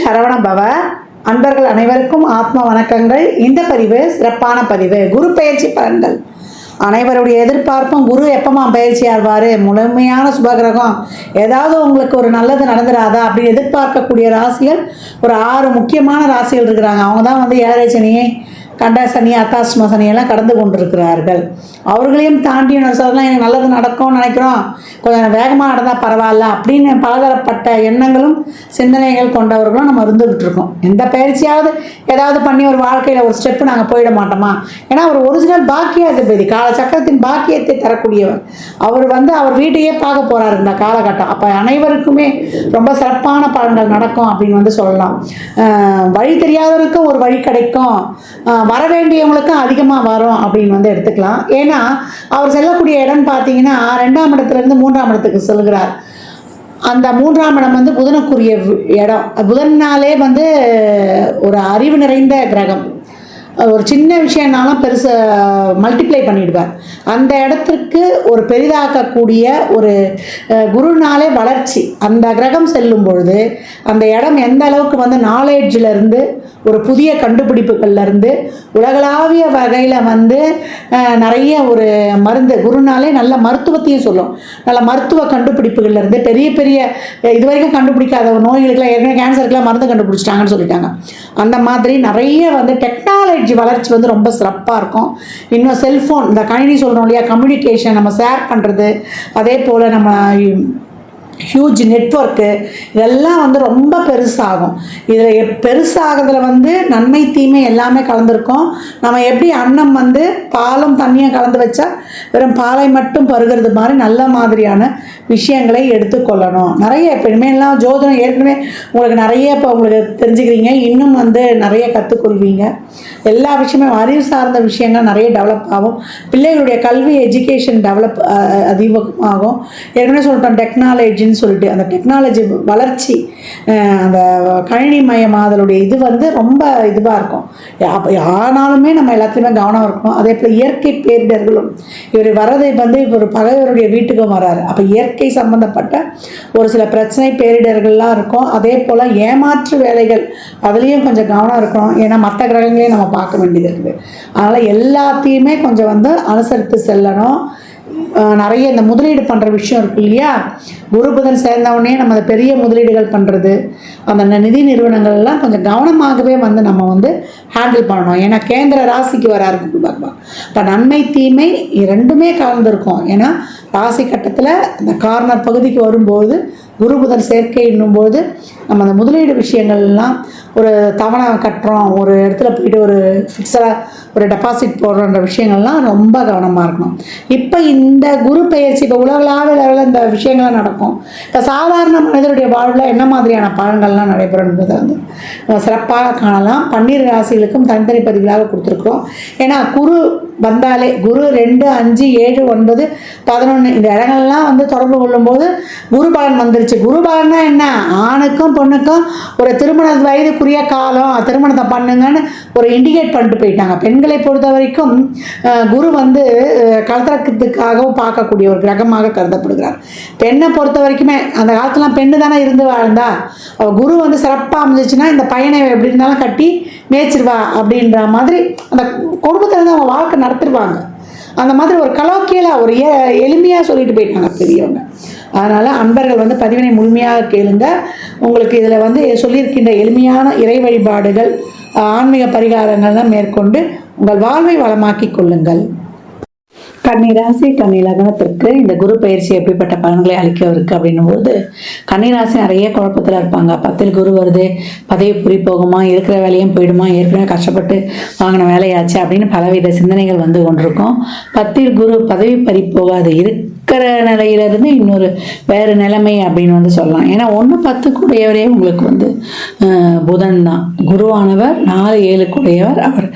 சரவண பவ. அன்பர்கள் அனைவருக்கும் ஆத்ம வணக்கங்கள். இந்த பதிவு சிறப்பான பதிவு. குரு பெயர்ச்சி பலன்கள். அனைவருடைய எதிர்பார்ப்பும் குரு எப்பமா பயிற்சி ஆவார், முழுமையான சுபகிரகம், ஏதாவது உங்களுக்கு ஒரு நல்லது நடந்துடாதா அப்படின்னு எதிர்பார்க்கக்கூடிய ராசிகள் ஒரு 6 முக்கியமான ராசிகள் இருக்கிறாங்க. அவங்க தான் வந்து ஏழரை சனியை, கண்ட சனி, அர்த்தாஷ்டம சனியெல்லாம் கடந்து கொண்டிருக்கிறார்கள். அவர்களையும் தாண்டி சொல்லலாம், எனக்கு நல்லது நடக்கும்னு நினைக்கிறோம், கொஞ்சம் வேகமாக நடந்தால் பரவாயில்ல அப்படின்னு பலதரப்பட்ட எண்ணங்களும் சிந்தனைகள் கொண்டவர்களும் நம்ம இருந்துகிட்டு இருக்கோம். எந்த பயிற்சியாவது ஏதாவது பண்ணி ஒரு வாழ்க்கையில் ஒரு ஸ்டெப்பு நாங்கள் போயிட மாட்டோமா? ஏன்னா ஒரு ஒரிஜினல் பாக்கியாதிபதி, கால சக்கரத்தின் பாக்கியத்தை தரக்கூடியவர். அவர் வந்து அவர் வீட்டையே பார்க்க போகிறார் இந்த காலகட்டம். அப்போ அனைவருக்குமே ரொம்ப சிறப்பான பலன்கள் நடக்கும் அப்படின்னு வந்து சொல்லலாம். வழி தெரியாதவருக்கும் ஒரு வழி கிடைக்கும், வர வேண்டியவங்களுக்கும் அதிகமாக வரும் அப்படின்னு வந்து எடுத்துக்கலாம். ஏன்னா அவர் செல்லக்கூடிய இடம் பார்த்தீங்கன்னா 2ஆம் இடத்துலேருந்து 3ஆம் இடத்துக்கு செல்கிறார். அந்த 3ஆம் இடம் வந்து புதனுக்குரிய இடம். புதன்னாலே வந்து ஒரு அறிவு நிறைந்த கிரகம். ஒரு சின்ன விஷயம்னாலும் பெருசு மல்டிப்ளை பண்ணிடுவார். அந்த இடத்திற்கு ஒரு பெரிதாக்கக்கூடிய ஒரு குருனாலே வளர்ச்சி. அந்த கிரகம் செல்லும் பொழுது அந்த இடம் எந்த அளவுக்கு வந்து நாலேஜிலேருந்து ஒரு புதிய கண்டுபிடிப்புகள்லேருந்து உலகளாவிய வகையில் வந்து நிறைய ஒரு மருந்து, குருனாலே நல்ல மருத்துவத்தையும் சொல்லும். நல்ல மருத்துவ கண்டுபிடிப்புகள்லேருந்து பெரிய பெரிய இதுவரைக்கும் கண்டுபிடிக்காத நோய்களுக்கெல்லாம், ஏற்கனவே கேன்சருக்கெல்லாம் மருந்து கண்டுபிடிச்சிட்டாங்கன்னு சொல்லிட்டாங்க. அந்த மாதிரி நிறைய வந்து டெக்னாலஜி வளர்ச்சி வந்து ரொம்ப சிறப்பாக இருக்கும். இன்னும் செல்ஃபோன், இந்த கணினி சொல்கிறோம் இல்லையா, கம்யூனிகேஷன், நம்ம ஷேர் பண்ணுறது, அதே போல் நம்ம ஹியூஜ் நெட்வொர்க்கு, இதெல்லாம் வந்து ரொம்ப பெருசாகும். இதில் பெருசாகிறதுல வந்து நன்மை தீமை எல்லாமே கலந்துருக்கும். நம்ம எப்படி அன்னம் வந்து பாலும் தண்ணியும் கலந்து வச்சா வெறும் பாலை மட்டும் பருகிறது மாதிரி நல்ல மாதிரியான விஷயங்களை எடுத்துக்கொள்ளணும். நிறைய இப்போ இனிமேலாம் ஜோதிடம் ஏற்கனவே உங்களுக்கு நிறைய இப்போ உங்களுக்கு தெரிஞ்சுக்கிறீங்க, இன்னும் வந்து நிறைய கற்றுக்கொள்வீங்க. எல்லா விஷயமே அறிவு சார்ந்த விஷயங்கள் நிறைய டெவலப் ஆகும். பிள்ளைகளுடைய கல்வி எஜுகேஷன் டெவலப் அதிகமாகும். ஏற்கனவே சொல்லிட்டோம் டெக்னாலஜின்னு சொல்லிட்டு, அந்த டெக்னாலஜி வளர்ச்சி, அந்த கணினி மயமாதலுடைய இது வந்து ரொம்ப இதுவாக இருக்கும். ஆனாலுமே நம்ம எல்லாத்துலேயுமே கவனம் இருக்கணும். அதே போல் இயற்கை பேரிடர்களும், இவர் வர்றதை வந்து இவர் பகைவருடைய வீட்டுக்கும் வராரு. அப்போ இயற்கை சம்பந்தப்பட்ட ஒரு சில பிரச்சனை பேரிடர்கள்லாம் இருக்கும். அதே போல் ஏமாற்று வேலைகள், அதுலேயும் கொஞ்சம் கவனம் இருக்கணும். ஏன்னா மற்ற கிரகங்களையும் நம்ம பார்க்க வேண்டியது இருக்குது. அதனால் எல்லாத்தையுமே கொஞ்சம் வந்து அனுசரித்து செல்லணும். நிறைய இந்த முதலீடு பண்ணுற விஷயம் இருக்கு இல்லையா, குரு புதன் சேர்ந்தவுடனே நம்ம அந்த பெரிய முதலீடுகள் பண்ணுறது, அந்த நிதி நிறுவனங்கள்லாம் கொஞ்சம் கவனமாகவே வந்து நம்ம வந்து ஹேண்டில் பண்ணணும். ஏன்னா கேந்திர ராசிக்கு வராரு குரு பகவான். இப்போ நன்மை தீமை ரெண்டுமே கலந்துருக்கும். ஏன்னா ராசி கட்டத்தில் இந்த கார்னர் பகுதிக்கு வரும்போது குரு புதன் சேர்க்கை என்னும்போது நம்ம அந்த முதலீடு விஷயங்கள்லாம், ஒரு தவணை கட்டுறோம், ஒரு இடத்துல போயிட்டு ஒரு ஃபிக்ஸடாக ஒரு டெபாசிட் போடுறன்ற விஷயங்கள்லாம் ரொம்ப கவனமாக இருக்கணும். இப்போ இந்த குரு பெயர்ச்சி இப்போ உலகளாவிய லெவலில் இந்த விஷயங்கள்லாம் நடக்கும். இப்போ சாதாரண மனிதருடைய வாழ்வில் என்ன மாதிரியான பலன்கள்லாம் நடைபெறும் என்பதை வந்து சிறப்பாக காணலாம். 12 ராசிகளுக்கும் தனித்தனி பதிவுகளாக கொடுத்துருக்குறோம். ஏன்னா குரு வந்தாலே குரு 2, 5, 7, 9, 11 இந்த இடங்கள்லாம் வந்து தொடர்பு கொள்ளும்போது குரு பலன் வந்துருச்சு. குரு பலன்னா என்ன, ஆணுக்கும் பொண்ணுக்கும் ஒரு திருமண வயதுக்குரிய காலம், திருமணத்தை பண்ணுங்கன்னு ஒரு இண்டிகேட் பண்ணிட்டு போயிட்டாங்க. பெண்களை பொறுத்த வரைக்கும் குரு வந்து கலத்திரத்துக்காகவும் பார்க்கக்கூடிய ஒரு கிரகமாக கருதப்படுகிறார். பெண்ணை பொறுத்த வரைக்குமே அந்த காலத்துலாம் பெண்ணு தானே இருந்து வாழ்ந்தா, குரு வந்து சிறப்பாக அமைஞ்சிச்சுன்னா இந்த பையனை எப்படி இருந்தாலும் கட்டி மேய்ச்சிருவா அப்படின்ற மாதிரி அந்த குடும்பத்தில் இருந்து அவங்க வாழ்க்கை நடத்திடுவாங்க. அந்த மாதிரி ஒரு கலோக்கியலாக ஒரு எளிமையாக சொல்லிட்டு போயிட்டாங்க பெரியவங்க. அதனால் அன்பர்கள் வந்து பதிவினை முழுமையாக கேளுங்க. உங்களுக்கு இதில் வந்து சொல்லியிருக்கின்ற எளிமையான இறை வழிபாடுகள், ஆன்மீக பரிகாரங்கள்லாம் மேற்கொண்டு உங்கள் வாழ்வை வளமாக்கி கொள்ளுங்கள். கன்னிராசி கன்னிலக்னத்திற்கு இந்த குரு பயிற்சி எப்படிப்பட்ட பலன்களை அளிக்கவிருக்கு அப்படின்னும் போது, கன்னிராசி நிறைய குழப்பத்தில் இருப்பாங்க. 10ல் குரு வருது, பதவி புரி போகுமா, இருக்கிற வேலையும் போயிடுமா, ஏற்கனவே கஷ்டப்பட்டு வாங்கின வேலையாச்சு அப்படின்னு பலவித சிந்தனைகள் வந்து கொண்டிருக்கும். 10ல் குரு பதவி பறி போகாது, இருக்கிற நிலையிலிருந்து இன்னொரு வேறு நிலைமை அப்படின்னு வந்து சொல்லலாம். ஏன்னா 1, 10 கூடையவரே உங்களுக்கு வந்து புதன் தான். குருவானவர் 4, 7 கூடையவர். அவர்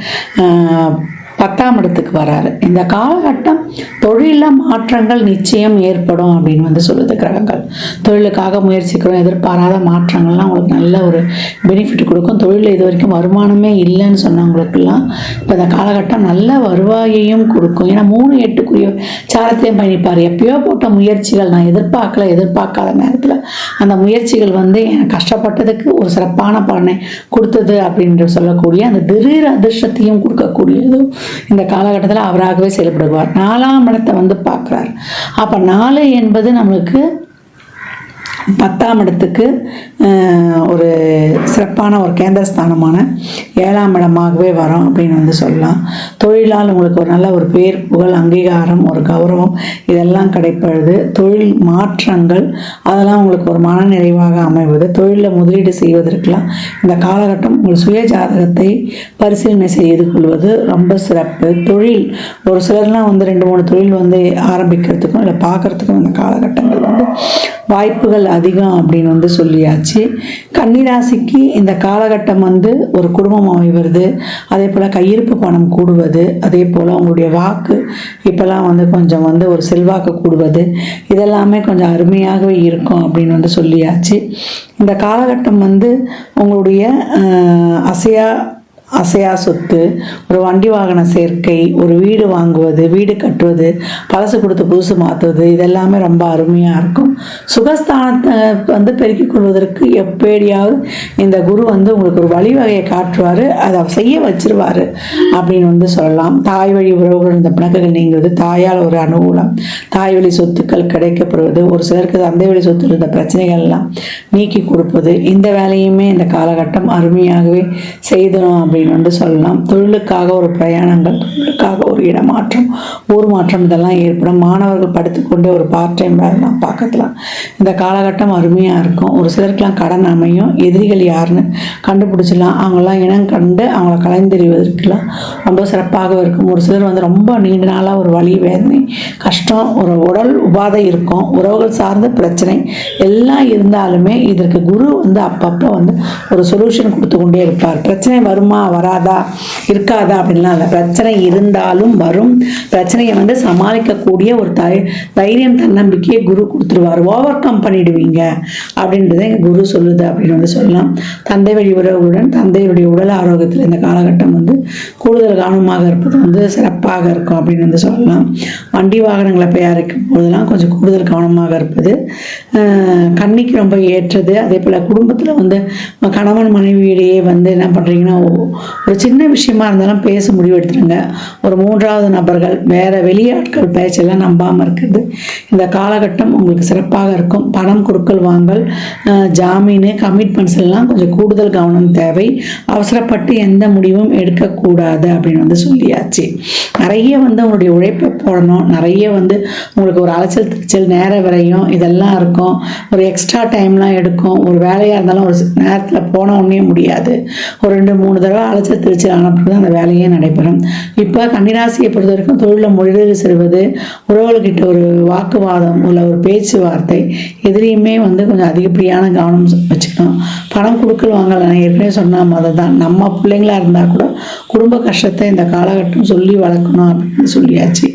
10ஆம் இடத்துக்கு வராரு. இந்த காலகட்டம் தொழிலில் மாற்றங்கள் நிச்சயம் ஏற்படும் அப்படின்னு வந்து சொல்லுது கிரகங்கள். தொழிலுக்காக முயற்சிக்கிறோம், எதிர்பாராத மாற்றங்கள்லாம் உங்களுக்கு நல்ல ஒரு பெனிஃபிட் கொடுக்கும். தொழிலில் இது வரைக்கும் வருமானமே இல்லைன்னு சொன்னவங்களுக்கெல்லாம் இப்போ இந்த காலகட்டம் நல்ல வருவாயையும் கொடுக்கும். ஏன்னா 3-8க்குரிய சாரத்தையும் பயணிப்பார். எப்பயோ போட்ட முயற்சிகள் நான் எதிர்பார்க்காத நேரத்தில் அந்த முயற்சிகள் வந்து எனக்கு கஷ்டப்பட்டதுக்கு ஒரு சிறப்பான பலனை கொடுத்தது அப்படின்னு சொல்லக்கூடிய அந்த திடீர் அதிர்ஷ்டத்தையும் கொடுக்கக்கூடியது இந்த காலகட்டத்தில் அவராகவே செயல்படுவார். 4ஆம் இடத்தை வந்து பார்க்குறார். அப்போ 4 என்பது நம்மளுக்கு 10ஆம் இடத்துக்கு ஒரு சிறப்பான ஒரு கேந்திரஸ்தானமான 7ஆம் இடமாகவே வரும் அப்படின்னு வந்து சொல்லலாம். தொழிலால் உங்களுக்கு ஒரு நல்ல ஒரு பேர், புகழ், அங்கீகாரம், ஒரு கௌரவம் இதெல்லாம் கிடைப்பது. தொழில் மாற்றங்கள் அதெல்லாம் உங்களுக்கு ஒரு மன நிறைவாக அமைவது. தொழிலில் முதலீடு செய்வதற்கெல்லாம் இந்த காலகட்டம் உங்கள் சுய ஜாதகத்தை பரிசீலனை செய்து கொள்வது ரொம்ப சிறப்பு. தொழில் ஒரு சிலர்லாம் வந்து 2-3 தொழில் வந்து ஆரம்பிக்கிறதுக்கும் இல்லை பார்க்குறதுக்கும் இந்த காலகட்டங்கள் வந்து வாய்ப்புகள் அதிகம் அப்படின்னு வந்து சொல்லியாச்சு. கன்னிராசிக்கு இந்த காலகட்டம் வந்து ஒரு குடும்பம் அமைவது, அதே போல் கையிருப்பு பணம் கூடுவது, அதே போல் உங்களுடைய வாக்கு இப்போல்லாம் வந்து கொஞ்சம் வந்து ஒரு செல்வாக்கு கூடுவது, இதெல்லாமே கொஞ்சம் அருமையாகவே இருக்கும் அப்படின்னு வந்து சொல்லியாச்சு. இந்த காலகட்டம் வந்து உங்களுடைய அசையா சொத்து, ஒரு வண்டி வாகன சேர்க்கை, ஒரு வீடு வாங்குவது, வீடு கட்டுவது, பழசு கொடுத்து புதுசு மாற்றுவது, இதெல்லாமே ரொம்ப அருமையாக இருக்கும். சுகஸ்தானத்தை வந்து பெருக்கிக் கொள்வதற்கு எப்படியாவது இந்த குரு வந்து உங்களுக்கு ஒரு வழிவகையை காட்டுவார், அதை செய்ய வச்சிருவார் அப்படின்னு வந்து சொல்லலாம். தாய் வழி உறவுகள் இந்த பிணக்குகள் நீங்குவது, தாயால் ஒரு அனுகூலம், தாய் வழி சொத்துக்கள் கிடைக்கப்படுவது, ஒரு சிலருக்கு தந்தை வழி சொத்து இருந்த பிரச்சனைகள்லாம் நீக்கி கொடுப்பது, இந்த வேலையுமே இந்த காலகட்டம் அருமையாகவே செய்தோம் அப்படின்னு வந்து சொல்லலாம். தொழிலுக்காக ஒரு பிரயாணங்கள், தொழிலுக்காக ஒரு இடமாற்றம், ஊர் மாற்றம் இதெல்லாம் ஏற்படும். மாணவர்கள் படித்துக்கொண்டே ஒரு பார்ட் டைம் வேலைலாம் பார்க்கலாம். இந்த காலகட்டம் அருமையாக இருக்கும். ஒரு சிலருக்கெல்லாம் கடன் அமையும். எதிரிகள் யாருன்னு கண்டுபிடிச்சிடலாம். அவங்களாம் இனம் கண்டு அவங்கள கலைந்தெறிவதற்கெல்லாம் ரொம்ப சிறப்பாக இருக்கும். ஒரு சிலர் வந்து ரொம்ப நீண்ட நாளாக ஒரு வலி, வேதனை, கஷ்டம், ஒரு உடல் உபாதை இருக்கும். உறவுகள் சார்ந்த பிரச்சனை எல்லாம் இருந்தாலுமே இதற்கு குரு வந்து அப்பப்போ வந்து ஒரு சொல்யூஷன் கொடுத்து கொண்டே இருப்பார். பிரச்சனை வருமா வராதா இருக்காதா அப்படின்லாம் இல்லை. பிரச்சனை இருந்தாலும் வரும். பிரச்சனையை வந்து சமாளிக்கக்கூடிய ஒரு தைரியம், தன்னம்பிக்கையை குரு கொடுத்துருவார். ஓவர் கம் பண்ணிடுவீங்க அப்படின்றத குரு சொல்லுது அப்படின்னு வந்து சொல்லலாம். தந்தை வழி உறவுகளுடன் தந்தையுடைய உடல் ஆரோக்கியத்தில் இந்த காலகட்டம் வந்து கூடுதல் கவனமாக இருப்பது வந்து சிறப்பாக இருக்கும் அப்படின்னு வந்து சொல்லலாம். வண்டி வாகனங்களை தயாரிக்கும் போதெல்லாம் கொஞ்சம் கூடுதல் கவனமாக இருப்பது கண்ணிக்கு ரொம்ப ஏற்றது. அதே போல் குடும்பத்தில் வந்து கணவன் மனைவியிடையே வந்து என்ன பண்ணுறீங்கன்னா ஒரு சின்ன விஷயமா இருந்தாலும் பேச முடிவு எடுத்துருங்க. ஒரு 3வது நபர்கள் வேற வெளியாட்கள் பேச்செல்லாம் நம்பாமல் இருக்கிறது இந்த காலகட்டம் உங்களுக்கு சிறப்பாக இருக்கும். பணம் கொடுக்கல் வாங்கல், ஜாமீன், கமிட்மெண்ட்ஸ் எல்லாம் கொஞ்சம் கூடுதல் கவனம் தேவை. அவசரப்பட்டு எந்த முடிவும் எடுக்கக்கூடாது அப்படின்னு வந்து சொல்லியாச்சு. நிறைய வந்து உங்களுடைய உழைப்பை போடணும். நிறைய வந்து உங்களுக்கு ஒரு அலைச்சல் திருச்சல், நேர விரையும் இதெல்லாம் இருக்கும். ஒரு எக்ஸ்ட்ரா டைம்லாம் எடுக்கும். ஒரு வேலையாக இருந்தாலும் ஒரு நேரத்தில் போன உடனே முடியாது. ஒரு 2-3 தடவை அலைச்சல் திருச்சல் ஆனப்போ அந்த வேலையே நடைபெறும். இப்போ கன்னிராசியை பொறுத்த வரைக்கும் தொழிலில் முதலீடு செய்வது, உறவுகிட்ட ஒரு வாக்குவாதம் இல்லை ஒரு பேச்சுவார்த்தை எதிரையுமே வந்து கொஞ்சம் அதிகப்படியான கவனம் வச்சுக்கணும். பணம் கொடுக்கல் வாங்கல, நான் ஏற்கனவே சொன்ன மாதிரி தான். நம்ம பிள்ளைங்களா இருந்தால் கூட குடும்ப கஷ்டத்தை இந்த காலகட்டம் சொல்லி வளர்க்கணும் அப்படின்னு சொல்லியாச்சு.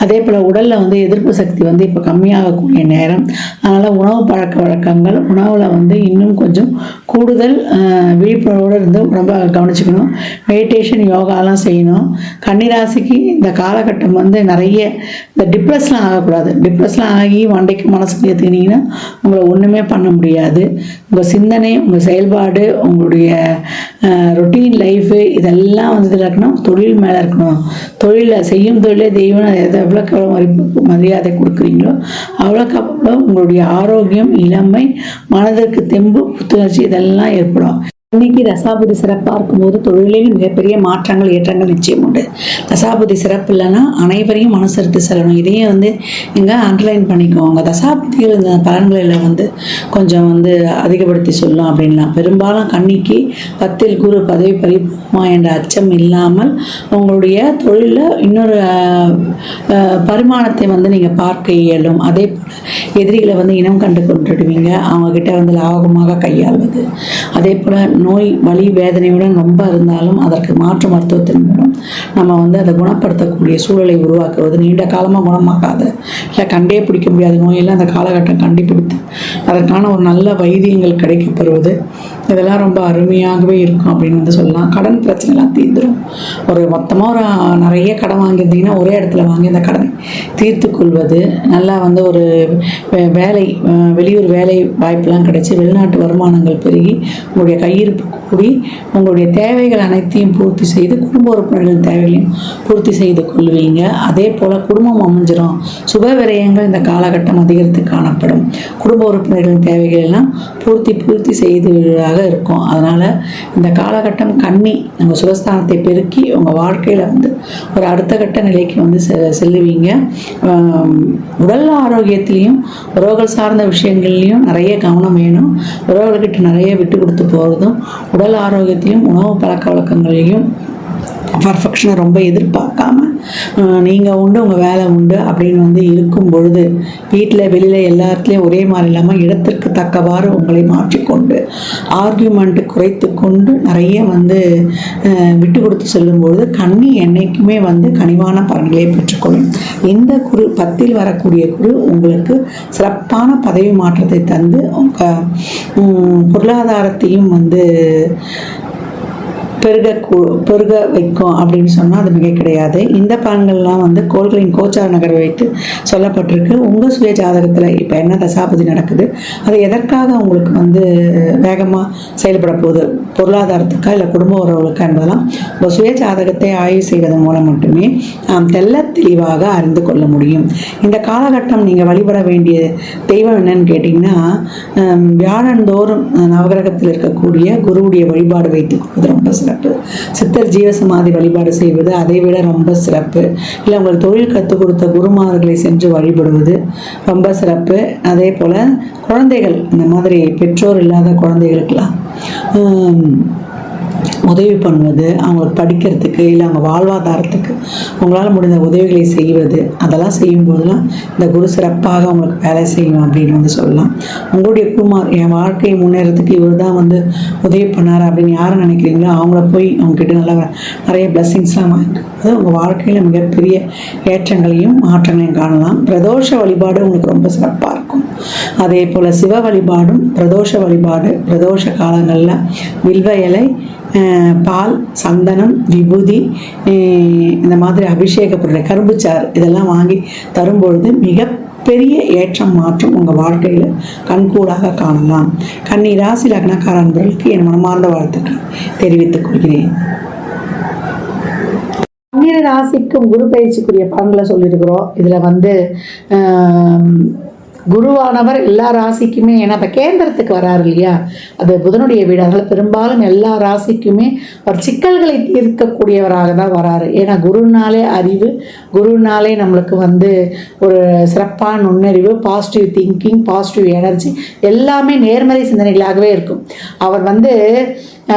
அதே போல் உடலில் வந்து எதிர்ப்பு சக்தி வந்து இப்போ கம்மியாகக்கூடிய நேரம். அதனால் உணவு பழக்க வழக்கங்கள், உணவில் வந்து இன்னும் கொஞ்சம் கூடுதல் விழிப்புணர்வோடு இருந்து உடம்பை கவனிச்சுக்கணும். மெடிடேஷன், யோகாலாம் செய்யணும். கன்னிராசிக்கு இந்த காலகட்டம் வந்து நிறைய இந்த டிப்ரெஸ்லாம் ஆகக்கூடாது. டிப்ரெஸ்லாம் ஆகி வண்டைக்கு மனசுக்கு ஏற்றுக்கினீங்கன்னா உங்களை ஒன்றுமே பண்ண முடியாது. உங்கள் சிந்தனை, உங்கள் செயல்பாடு, உங்களுடைய ரொட்டீன் லைஃபு இதெல்லாம் வந்து இருக்கணும். தொழில் மேலே இருக்கணும். தொழிலில் செய்யும் தொழிலே தெய்வம். அதை எவ்வளோக்கு எவ்வளோ மரியாதை கொடுக்குறீங்களோ அவ்வளோக்கு அவ்வளோ உங்களுடைய ஆரோக்கியம், இளமை, மனதிற்கு தெம்பு, புத்துணர்ச்சி இதெல்லாம் ஏற்படும். இன்னைக்கு தசாபுதி சிறப்பாக இருக்கும்போது தொழிலில் மிகப்பெரிய மாற்றங்கள், ஏற்றங்கள் நிச்சயம் உண்டு. தசாபுதி சிறப்பு இல்லைன்னா அனைவரையும் அனுசரித்து செல்லணும். இதையும் வந்து நீங்கள் அண்டர்லைன் பண்ணிக்கோங்க. தசாபுதிகள் இந்த பலன்களில் வந்து கொஞ்சம் வந்து அதிகப்படுத்தி சொல்லலாம் அப்படின்லாம். பெரும்பாலும் கன்னிக்கு 10ல் குரு பதவி பறிப்புமா என்ற அச்சம் இல்லாமல் உங்களுடைய தொழிலில் இன்னொரு பரிமாணத்தை வந்து நீங்கள் பார்க்க இயலும். அதே போல் எதிரிகளை வந்து இனம் கண்டு கொண்டுடுவீங்க. அவங்கக்கிட்ட வந்து லாபகமாக கையாள்வது. அதே போல் நோய் வலி வேதனையுடன் ரொம்ப இருந்தாலும் அதற்கு மாற்று மருத்துவத்தின் மூலம் நம்ம வந்து அதை குணப்படுத்தக்கூடிய சூழலை உருவாக்குவது, நீண்ட காலமாக குணமாகாத இல்லை கண்டே பிடிக்க முடியாத நோயெல்லாம் அந்த காலகட்டம் கண்டுபிடித்து அதற்கான ஒரு நல்ல வைத்தியங்கள் கிடைக்கப்பெறுவது, இதெல்லாம் ரொம்ப அருமையாகவே இருக்கும் அப்படின்னு வந்து சொல்லலாம். கடன் பிரச்சனைலாம் தீர்ந்துடும். ஒரு மொத்தமாக ஒரு நிறைய கடன் வாங்கியிருந்தீங்கன்னா ஒரே இடத்துல வாங்கி அந்த கடனை தீர்த்து கொள்வது, நல்லா வந்து ஒரு வேலை வெளியூர் வேலை வாய்ப்பெல்லாம் கிடைச்சி வெளிநாட்டு வருமானங்கள் பெருகி உங்களுடைய கையிருப்பு கூடி உங்களுடைய தேவைகள் அனைத்தையும் பூர்த்தி செய்து குடும்ப உறுப்பினர்களின் தேவைகளையும் பூர்த்தி செய்து கொள்வீங்க. அதே போல் குடும்பம் அமைஞ்சிடும். சுப விரயங்கள் இந்த காலகட்டம் அதிகரித்து காணப்படும். குடும்ப உறுப்பினர்களின் தேவைகள் எல்லாம் பூர்த்தி செய்ததாக இருக்கும். அதனால் இந்த காலகட்டம் கன்னி நம்ம சுகஸ்தானத்தை பெருக்கி உங்கள் வாழ்க்கையில் வந்து ஒரு அடுத்த கட்ட நிலைக்கு வந்து செல்லுவீங்க. உடல் ஆரோக்கியத்திலையும் உறவுகள் சார்ந்த விஷயங்கள்லையும் நிறைய கவனம் வேணும். உறவுகள்கிட்ட நிறைய விட்டு கொடுத்து போகிறதும், உடல் ஆரோக்கியத்திலையும் உணவு பழக்க வழக்கங்களையும் பர்ஃபெக்ஷனை ரொம்ப எதிர்பார்க்காம நீங்கள் உண்டு உங்கள் வேலை உண்டு அப்படின்னு வந்து இருக்கும் பொழுது வீட்டில் வெளியில் எல்லாத்துலேயும் ஒரே மாதிரி இல்லாமல் இடத்திற்கு தக்கவாறு உங்களை மாற்றிக்கொண்டு ஆர்கியூமெண்ட்டு குறைத்து கொண்டு நிறைய வந்து விட்டு கொடுத்து செல்லும்பொழுது கன்னி என்னைக்குமே வந்து கனிவான பலன்களை பெற்றுக்கொள்ளும். இந்த குரு 10ல் வரக்கூடிய குரு உங்களுக்கு சிறப்பான பதவி மாற்றத்தை தந்து பொருளாதாரத்தையும் வந்து பெருக வைக்கும் அப்படின்னு சொன்னால் அது மிக கிடையாது. இந்த பலன்கள்லாம் வந்து கோள்களின் கோச்சார நகரை வைத்து சொல்லப்பட்டிருக்கு. உங்கள் சுய ஜாதகத்தில் இப்போ என்ன தசாபதி நடக்குது, அது எதற்காக உங்களுக்கு வந்து வேகமாக செயல்பட போகுது, பொருளாதாரத்துக்கா இல்லை குடும்ப உறவுகளுக்கா என்பதெல்லாம் உங்கள் சுய ஜாதகத்தை ஆய்வு செய்வதன் மூலம் மட்டுமே நாம் தெளிவாக அறிந்து கொள்ள முடியும். இந்த காலகட்டம் நீங்கள் வழிபட வேண்டிய தெய்வம் என்னன்னு கேட்டிங்கன்னா, வியாழந்தோறும் நவகிரகத்தில் இருக்கக்கூடிய குருவுடைய வழிபாடு வைத்துக் கொள்வது ரொம்ப சிறப்பு. சித்தர் ஜீவசமாதி வழிபாடு செய்வது அதை விட ரொம்ப சிறப்பு. இல்லை உங்களுக்கு தொழில் கற்றுக் கொடுத்த குருமார்களை சென்று வழிபடுவது ரொம்ப சிறப்பு. அதே போல் குழந்தைகள், இந்த மாதிரி பெற்றோர் இல்லாத குழந்தைகளுக்கெல்லாம் உதவி பண்ணுவது, அவங்களுக்கு படிக்கிறதுக்கு இல்லை அவங்க வாழ்வாதாரத்துக்கு உங்களால் முடிந்த உதவிகளை செய்வது, அதெல்லாம் செய்யும்போதெல்லாம் இந்த குரு சிறப்பாக அவங்களுக்கு வேலை செய்யும் அப்படின்னு வந்து சொல்லலாம். உங்களுடைய குருமார் என் வாழ்க்கையை முன்னேறதுக்கு இவர் தான் வந்து உதவி பண்ணார் அப்படின்னு யாரை நினைக்கிறீங்களோ அவங்கள போய் அவங்ககிட்ட நல்லா நிறைய பிளஸ்ஸிங்ஸ்லாம் வாங்கிட்டு உங்கள் வாழ்க்கையில் மிகப்பெரிய ஏற்றங்களையும் மாற்றங்களையும் காணலாம். பிரதோஷ வழிபாடு உங்களுக்கு ரொம்ப சிறப்பாக இருக்கும். அதே போல் சிவ வழிபாடும் பிரதோஷ வழிபாடு, பிரதோஷ காலங்களில் வில்வ இலை, பால், சந்தனம், விபூதி, இந்த மாதிரி அபிஷேக பொருள், கரும்புச்சாறு இதெல்லாம் வாங்கி தரும்பொழுது மிகப்பெரிய ஏற்றம் மாற்றம் உங்கள் வாழ்க்கையில் கண்கூடாக காணலாம். கன்னி ராசி லக்னக்கார அன்பர்களுக்கு என் மனமார்ந்த வாழ்த்துக்கள் தெரிவித்துக் கொள்கிறேன். கன்னி ராசிக்கும் குரு பயிற்சிக்குரிய பலன்களை சொல்லியிருக்கிறோம். இதில் வந்து குருவானவர் எல்லா ராசிக்குமே, ஏன்னா இப்போ கேந்திரத்துக்கு வராரு இல்லையா, அது புதனுடைய வீடு, அதனால் பெரும்பாலும் எல்லா ராசிக்குமே ஒரு சிக்கல்களை தீர்க்கக்கூடியவராக தான் வராரு. ஏன்னா குருனாலே அறிவு, குருனாலே நம்மளுக்கு வந்து ஒரு சிறப்பான நுண்ணறிவு, பாசிட்டிவ் திங்கிங், பாசிட்டிவ் எனர்ஜி, எல்லாமே நேர்மறை சிந்தனைகளாகவே இருக்கும். அவர் வந்து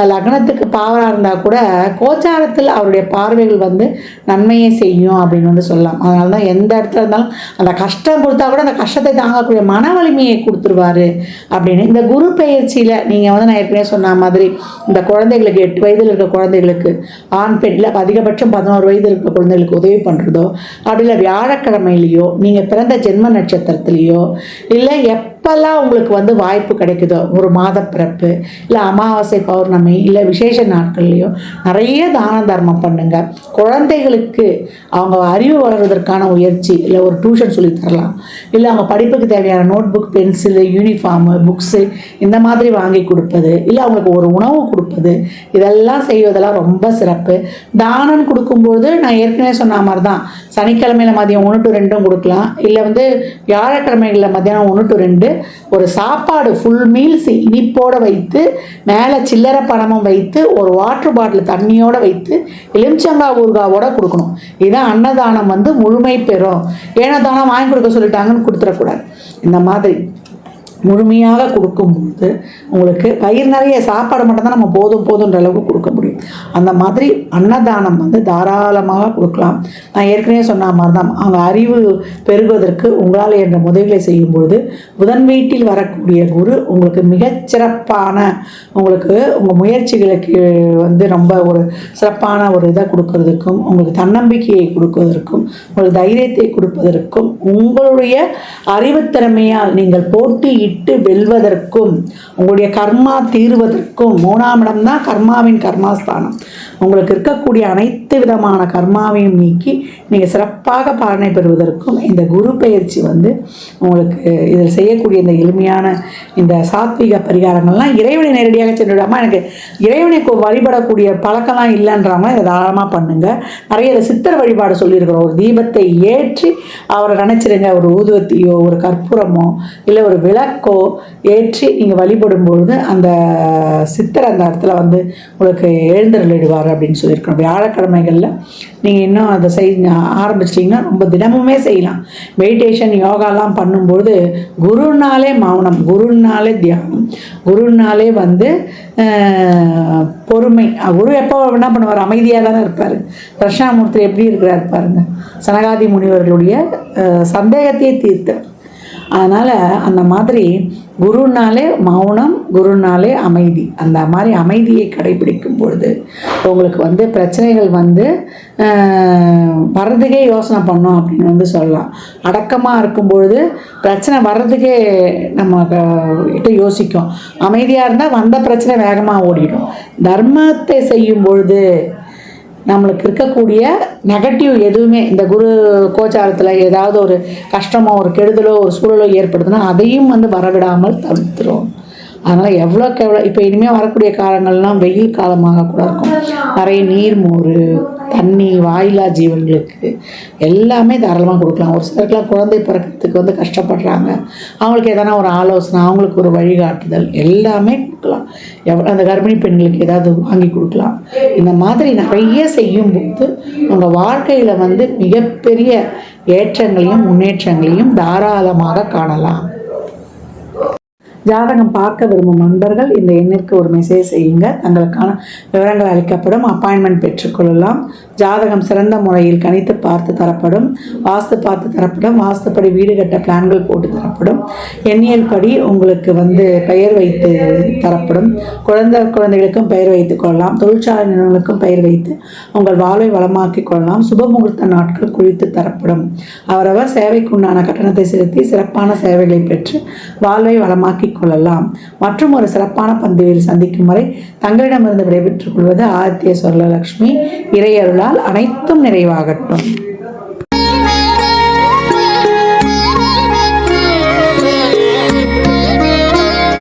லக்னத்துக்கு பாவராக இருந்தால் கூட கோச்சாரத்தில் அவருடைய பார்வைகள் வந்து நன்மையை செய்யும் அப்படின்னு வந்து சொல்லலாம். அதனால தான் எந்த இடத்துல இருந்தாலும் அந்த கஷ்டம் கொடுத்தா கூட அந்த கஷ்டத்தை தாங்கக்கூடிய மன வலிமையை கொடுத்துருவாரு அப்படின்னு. இந்த குரு பயிற்சியில் நீங்கள் வந்து நான் ஏற்கனவே சொன்ன மாதிரி இந்த குழந்தைகளுக்கு 8 வயதில் இருக்க குழந்தைகளுக்கு ஆண் பெண் இல்லை அதிகபட்சம் 11 வயது இருக்க குழந்தைகளுக்கு உதவி பண்ணுறதோ, அப்படி இல்லை வியாழக்கிழமையிலையோ நீங்கள் பிறந்த ஜென்ம நட்சத்திரத்திலேயோ இல்லை எப்பெல்லாம் உங்களுக்கு வந்து வாய்ப்பு கிடைக்குதோ, ஒரு மாத பிறப்பு இல்லை அமாவாசை பௌர்ணமி இல்லை விசேஷ நாட்கள்லையோ நிறைய தான தர்மம் பண்ணுங்க. குழந்தைகளுக்கு அவங்க அறிவு வளர்வதற்கான முயற்சி, இல்லை ஒரு டியூஷன் சொல்லி தரலாம், இல்லை அவங்க படிப்புக்கு தேவையான notebook, pencil, uniform, books இந்த மாதிரி வாங்கி கொடுப்பது, இல்லை அவங்களுக்கு ஒரு உணவு கொடுப்பது, இதெல்லாம் செய்வதெல்லாம் ரொம்ப சிறப்பு. தானம் கொடுக்கும்போது நான் ஏற்கனவே சொன்ன மாதிரி தான் சனிக்கிழமையில் மதியம் 1 to 2 கொடுக்கலாம், இல்லை வந்து வியாழக்கிழமைகளில் மத்தியானம் 1 to 2 ஒரு சாப்பாடு ஃபுல் மீல்ஸ் இனிப்போடு வைத்து மேலே சில்லறை பணமும் வைத்து ஒரு வாட்டர் பாட்டில் தண்ணியோடு வைத்து எலுமிச்சங்காய் ஊறுகாவோட கொடுக்கணும். இதுதான் அன்னதானம் வந்து முழுமை பெறும். ஏன்னா தானம் வாங்கி கொடுக்க சொல்லிட்டாங்கன்னு கொடுத்துடக்கூடாது. இந்த மாதிரி முழுமையாக கொடுக்கும்போது உங்களுக்கு வயிறு நிறைய சாப்பாடு மட்டும்தான் நம்ம போதுன்ற அளவுக்கு கொடுக்க முடியும். அந்த மாதிரி அன்னதானம் வந்து தாராளமாக கொடுக்கலாம். நான் ஏற்கனவே சொன்ன மாதிரி தான், அவங்க அறிவு பெருகுவதற்கு உங்களால் என்ற உதவிகளை செய்யும்பொழுது புதன் வீட்டில் வரக்கூடிய குரு உங்களுக்கு மிகச்சிறப்பான உங்களுக்கு உங்கள் முயற்சிகளுக்கு வந்து ரொம்ப ஒரு சிறப்பான ஒரு இதை கொடுக்கறதுக்கும், உங்களுக்கு தன்னம்பிக்கையை கொடுப்பதற்கும், உங்களுக்கு தைரியத்தை கொடுப்பதற்கும், உங்களுடைய அறிவுத்திறமையால் நீங்கள் போட்டியிட்டு வெல்வதற்கும், உங்களுடைய கர்மா தீர்வதற்கும், 3ஆம் இடம் தான் கர்மாவின் கர்மாஸ்தானம். உங்களுக்கு இருக்கக்கூடிய அனைத்து விதமான கர்மாவையும் நீக்கி நீங்கள் சிறப்பாக பலனை பெறுவதற்கும் இந்த குரு பெயர்ச்சி வந்து உங்களுக்கு இதில் செய்யக்கூடிய இந்த எளிமையான இந்த சாத்விக பரிகாரங்கள்லாம் இறைவனை நேரடியாக சென்றுவிடாமல் எனக்கு இறைவனை வழிபடக்கூடிய பழக்கம்லாம் இல்லைன்றவங்க இதை தாராளமாக பண்ணுங்கள். நிறைய இதை சித்தர் வழிபாடு சொல்லியிருக்கிறோம். ஒரு தீபத்தை ஏற்றி அவரை நினச்சிருங்க, ஒரு ஊதுவத்தியோ ஒரு கற்பூரமோ இல்லை ஒரு விளக்கோ ஏற்றி நீங்கள் வழிபடும் பொழுது அந்த சித்தர் அந்த இடத்துல வந்து உங்களுக்கு எழுந்தருளிடுவார் அப்படின்னு சொல்லியிருக்கோம். வியாழக்கிழமைகளில் நீங்கள் இன்னும் அதை ஆரம்பிச்சிட்டிங்கன்னா ரொம்ப தினமுமே செய்யலாம். மெடிடேஷன் யோகாலாம் பண்ணும்போது குருனாலே மௌனம், குருனாலே தியானம், குருனாலே வந்து பொறுமை. குரு எப்போ என்ன பண்ணுவார்? அமைதியாக தானே இருப்பார். தட்சிணாமூர்த்தி எப்படி இருக்கிறார் பாருங்க, சனகாதி முனிவர்களுடைய சந்தேகத்தையே தீர்த்தார். அதனால் அந்த மாதிரி குருனாலே மௌனம், குருனாலே அமைதி, அந்த மாதிரி அமைதியை கடைபிடிக்கும் பொழுது உங்களுக்கு வந்து பிரச்சனைகள் வந்து வர்றதுக்கே யோசனை பண்ணோம் அப்படின்னு வந்து சொல்லலாம். அடக்கமாக இருக்கும் பொழுது பிரச்சனை வர்றதுக்கே நம்ம கிட்ட யோசிக்கும். அமைதியாக இருந்தால் வந்த பிரச்சனை வேகமாக ஓடிடும். தர்மத்தை செய்யும் பொழுது நம்மளுக்கு இருக்கக்கூடிய நெகட்டிவ் எதுவுமே இந்த குரு கோச்சாரத்தில் ஏதாவது ஒரு கஷ்டமோ ஒரு கெடுதலோ ஒரு சூழலோ ஏற்படுதுன்னா அதையும் வந்து வரவிடாமல் தவிர்த்துரும். அதனால் எவ்வளோக்கு எவ்வளோ இப்போ இனிமேல் வரக்கூடிய காலங்கள்லாம் வெயில் காலமாக கூட இருக்கும். நிறைய நீர், மோர், தண்ணி, வாயிலா ஜீவன்களுக்கு எல்லாமே தாராளமாக கொடுக்கலாம். ஒரு சிலருக்குலாம் குழந்தை பிறக்கிறதுக்கு வந்து கஷ்டப்படுறாங்க, அவங்களுக்கு எதனா ஒரு ஆலோசனை, அவங்களுக்கு ஒரு வழிகாட்டுதல் எல்லாமே கொடுக்கலாம். அந்த கர்ப்பிணி பெண்களுக்கு ஏதாவது வாங்கி கொடுக்கலாம். இந்த மாதிரி நிறைய செய்யும்போது உங்கள் வாழ்க்கையில் வந்து மிகப்பெரிய ஏற்றங்களையும் முன்னேற்றங்களையும் தாராளமாக காணலாம். ஜாதகம் பார்க்க விரும்பும் நண்பர்கள் இந்த எண்ணிற்கு ஒரு மெசேஜ் செய்யுங்க. தங்களுக்கான விவரங்கள் அளிக்கப்படும். அப்பாயின்மெண்ட் பெற்றுக்கொள்ளலாம். ஜாதகம் சிறந்த முறையில் கணித்து பார்த்து தரப்படும். வாஸ்து பார்த்து தரப்படும். வாஸ்துப்படி வீடு கட்ட பிளான்கள் போட்டு தரப்படும். எண்ணியல் படி உங்களுக்கு வந்து பெயர் வைத்து தரப்படும். குழந்தைகளுக்கும் பெயர் வைத்துக் கொள்ளலாம். தொழிற்சாலை நிறுவனங்களுக்கும் பெயர் வைத்து உங்கள் வாழ்வை வளமாக்கிக் கொள்ளலாம். சுபமுகூர்த்த நாட்கள் குறித்து தரப்படும். அவரவர் சேவைக்குண்டான கட்டணத்தை செலுத்தி சிறப்பான சேவைகளை பெற்று வாழ்வை வளமாக்கி கொள்ளலாம். மற்றும் ஒரு சிறப்பான பந்தியில் சந்திக்கும் வரை தங்களிடமிருந்து விடைபெற்றுக் கொள்வது ஆதித்ய சொர்ணலக்ஷ்மி. இறையருளால் அனைத்தும் நிறைவாகட்டும்.